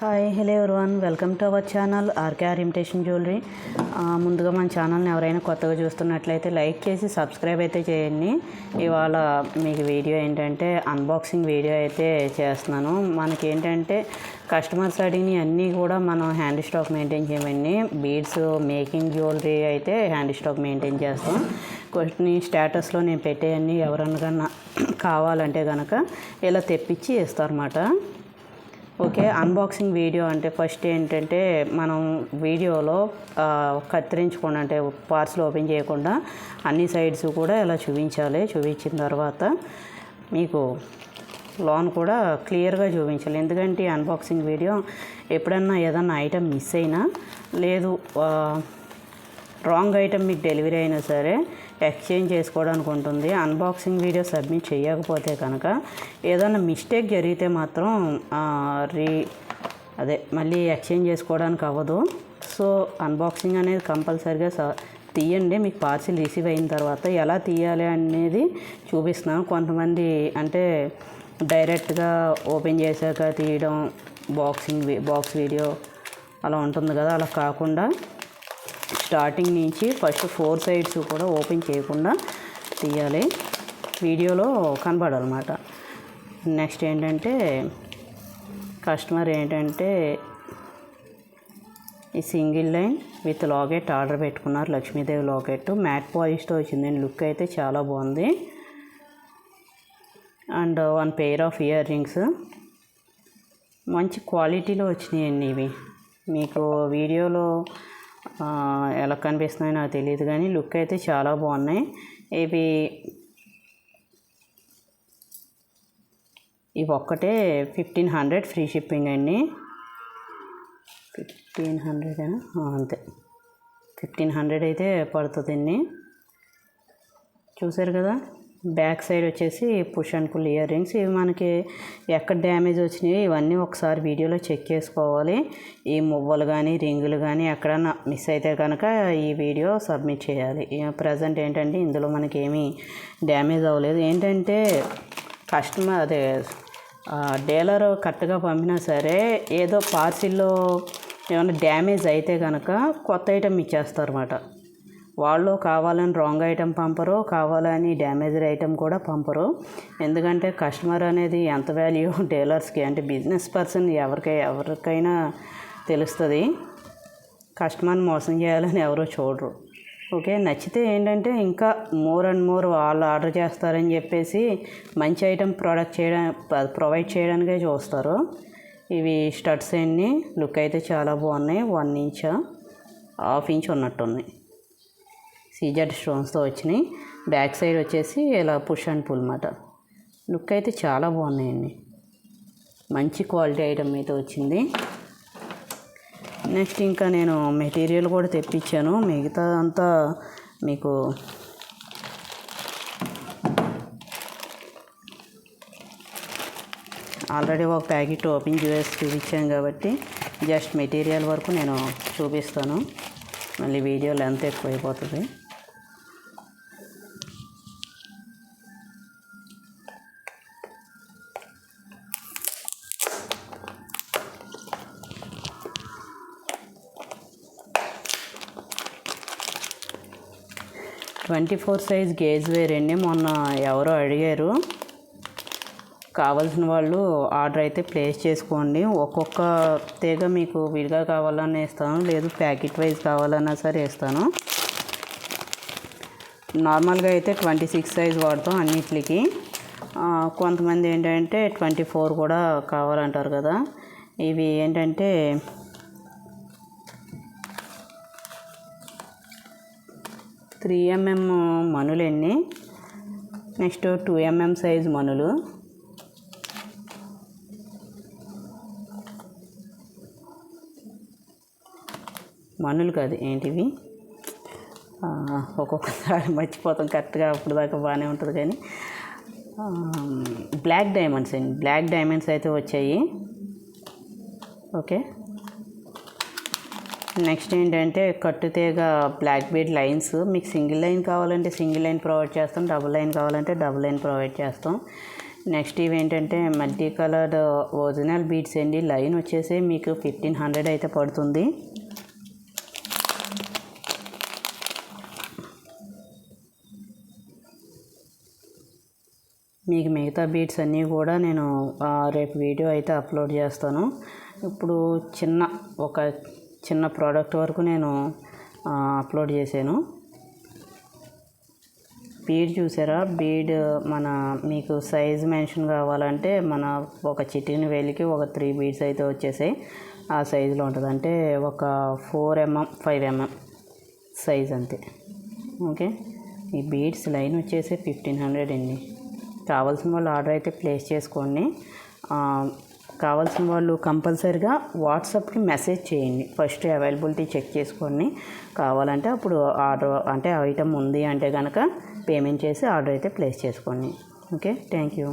Hi hello everyone, welcome to our channel RKR imitation jewellery. ముందుగా మన ఛానల్ని ఎవరైనా కొత్తగా చూస్తున్నట్లయితే లైక్ చేసి సబ్స్క్రైబ్ అయితే చేయండి. ఇవాళ మీకు వీడియో ఏంటంటే అన్బాక్సింగ్ వీడియో అయితే చేస్తున్నాను. మనకి ఏంటంటే కస్టమర్స్ అడిగిన అన్నీ కూడా మనం హ్యాండ్ స్టాక్ మెయింటైన్ చేయమండి. బీడ్స్ మేకింగ్ జ్యువెలరీ అయితే హ్యాండ్ స్టాక్ మెయింటైన్ చేస్తాం. కొన్ని స్టేటస్లో నేను పెట్టేయన్నీ ఎవరన్నా కావాలంటే కనుక ఇలా తెప్పించి ఇస్తారన్నమాట. ఓకే, అన్బాక్సింగ్ వీడియో అంటే ఫస్ట్ ఏంటంటే మనం వీడియోలో కత్తిరించకుండా అంటే పార్సల్ ఓపెన్ చేయకుండా అన్ని సైడ్స్ కూడా ఇలా చూపించాలి. చూపించిన తర్వాత మీకు లోన్ కూడా క్లియర్గా చూపించాలి. ఎందుకంటే అన్బాక్సింగ్ వీడియో ఎప్పుడన్నా ఏదన్నా ఐటెం మిస్ అయినా లేదు రాంగ్ ఐటెం మీకు డెలివరీ అయినా సరే ఎక్స్చేంజ్ చేసుకోవడానికి ఉంటుంది. అన్బాక్సింగ్ వీడియో సబ్మిట్ చేయకపోతే కనుక ఏదైనా మిస్టేక్ జరిగితే మాత్రం మళ్ళీ ఎక్స్చేంజ్ చేసుకోవడానికి అవ్వదు. సో అన్బాక్సింగ్ అనేది కంపల్సరీగా తీయండి. మీకు పార్సిల్ రిసీవ్ అయిన తర్వాత ఎలా తీయాలి అనేది చూపిస్తున్నాను. కొంతమంది అంటే డైరెక్ట్గా ఓపెన్ చేశాక తీయడం బాక్స్ వీడియో అలా ఉంటుంది కదా, అలా కాకుండా స్టార్టింగ్ నుంచి ఫస్ట్ 4 సైడ్స్ కూడా ఓపెన్ చేయకుండా తీయాలి. వీడియోలో కనబడాలన్నమాట. నెక్స్ట్ ఏంటంటే కస్టమర్ ఏంటంటే ఈ single line with locket order పెట్టుకున్నారు. లక్ష్మీదేవి లాకెట్ మ్యాట్ పాలిష్తో వచ్చిందండి. లుక్ అయితే చాలా బాగుంది. And 1 pair of ear rings మంచి క్వాలిటీలో వచ్చినాయండి. ఇవి మీకు వీడియోలో ఎలా కనిపిస్తున్నాయో నాకు తెలియదు కానీ లుక్ అయితే చాలా బాగున్నాయి. ఇవి ఒక్కటే 1500 ఫ్రీ షిప్పింగ్ అండి. 1500 అంతే, 1500 అయితే పడుతుందండి. చూసారు కదా, బ్యాక్ సైడ్ వచ్చేసి push and pull earrings. ఇవి మనకి ఎక్కడ డ్యామేజ్ వచ్చినాయో ఇవన్నీ ఒకసారి వీడియోలో చెక్ చేసుకోవాలి. ఈ మువ్వలు కానీ రింగులు కానీ ఎక్కడన్నా మిస్ అయితే కనుక ఈ వీడియో సబ్మిట్ చేయాలి. ప్రజెంట్ ఏంటంటే ఇందులో మనకి ఏమీ డ్యామేజ్ అవ్వలేదు. ఏంటంటే డీలర్ కరెక్ట్గా పంపినా సరే ఏదో పార్సిల్లో ఏమైనా డ్యామేజ్ అయితే కనుక కొత్త ఐటెం ఇచ్చేస్తారన్నమాట. వాళ్ళు కావాలని రాంగ్ ఐటెం పంపరు, కావాలని డ్యామేజ్డ్ ఐటెం కూడా పంపరు. ఎందుకంటే కస్టమర్ అనేది ఎంత వాల్యూ డీలర్స్కి అంటే బిజినెస్ పర్సన్ ఎవరికైనా తెలుస్తుంది. కస్టమర్ని మోసం చేయాలని ఎవరో చూడరు. ఓకే, నచ్చితే ఏంటంటే ఇంకా మోర్ అండ్ మోర్ వాళ్ళు ఆర్డర్ చేస్తారని చెప్పేసి మంచి ఐటెం ప్రొవైడ్ చేయడానికే చూస్తారు. ఇవి స్టడ్స్ అన్ని లుక్ అయితే చాలా బాగున్నాయి. 1 ఇంచ్ 1/2 ఇంచ్ ఉన్నట్టున్నాయి. సీజెడ్ స్టోన్స్తో వచ్చినాయి. బ్యాక్ సైడ్ వచ్చేసి ఇలా పుష్ అండ్ పుల్ మాట. లుక్ అయితే చాలా బాగున్నాయండి. మంచి క్వాలిటీ ఐటమ్ అయితే వచ్చింది. నెక్స్ట్ ఇంకా నేను మెటీరియల్ కూడా తెప్పించాను. మిగతా అంతా మీకు ఆల్రెడీ ఒక ప్యాకెట్ ఓపెన్ చేసి చూపించాను కాబట్టి జస్ట్ మెటీరియల్ వరకు నేను చూపిస్తాను. మళ్ళీ వీడియో లెంత్ ఎక్కువ అయిపోతుంది. ట్వంటీ-4 సైజ్ గేజ్ వేర్ అండి. మొన్న ఎవరో అడిగారు, కావాల్సిన వాళ్ళు ఆర్డర్ అయితే ప్లేస్ చేసుకోండి. ఒక్కొక్క తీగ మీకు విడిగా కావాలన్నా ఇస్తాను, లేదు ప్యాకెట్ వైజ్ కావాలన్నా సరే ఇస్తాను. నార్మల్గా అయితే 26 సైజ్ వాడతాం అన్నిటికి. కొంతమంది ఏంటంటే 24 కూడా కావాలంటారు కదా. ఇవి ఏంటంటే 3 mm మనులండి. నెక్స్ట్ 2 mm సైజ్ మనులు. మనులు కాదు ఏంటివి, ఒక్కొక్కసారి మర్చిపోతాం కరెక్ట్గా. అప్పుడు దాకా బాగానే ఉంటుంది కానీ బ్లాక్ డైమండ్స్ అండి. బ్లాక్ డైమండ్స్ అయితే వచ్చాయి. ఓకే, నెక్స్ట్ ఏంటంటే కట్టుతీగ బ్లాక్ బీడ్ లైన్స్. మీకు సింగిల్ లైన్ కావాలంటే సింగిల్ లైన్ ప్రొవైడ్ చేస్తాం, డబుల్ లైన్ కావాలంటే డబుల్ లైన్ ప్రొవైడ్ చేస్తాం. నెక్స్ట్ ఇవి ఏంటంటే మల్టీ కలర్ ఒరిజినల్ బీడ్స్ అండి. లైన్ వచ్చేసి మీకు 1500 అయితే పడుతుంది. మీకు మిగతా బీడ్స్ అన్నీ కూడా నేను రేపు వీడియో అయితే అప్లోడ్ చేస్తాను. ఇప్పుడు ఒక చిన్న ప్రోడక్ట్ వరకు నేను అప్లోడ్ చేశాను. బీడ్ చూసారా? బీడ్ మీకు సైజ్ మెన్షన్ కావాలంటే ఒక చిటికిన వేలికి ఒక 3 బీడ్స్ అయితే వచ్చేసాయి. ఆ సైజులో ఉంటుంది. అంటే ఒక 4 mm 5 mm సైజ్ అంతే. ఓకే, ఈ బీడ్స్ లైన్ వచ్చేసి 1500 అండి. కావాల్సిన వాళ్ళు ఆర్డర్ అయితే ప్లేస్ చేసుకోండి. కావాల్సిన వాళ్ళు కంపల్సరీగా వాట్సాప్కి మెసేజ్ చేయండి. ఫస్ట్ అవైలబిలిటీ చెక్ చేసుకోండి. కావాలంటే అప్పుడు ఆర్డర్ అంటే ఐటమ్ ఉంది అంటే కనుక పేమెంట్ చేసి ఆర్డర్ అయితే ప్లేస్ చేసుకోండి. Okay, thank you.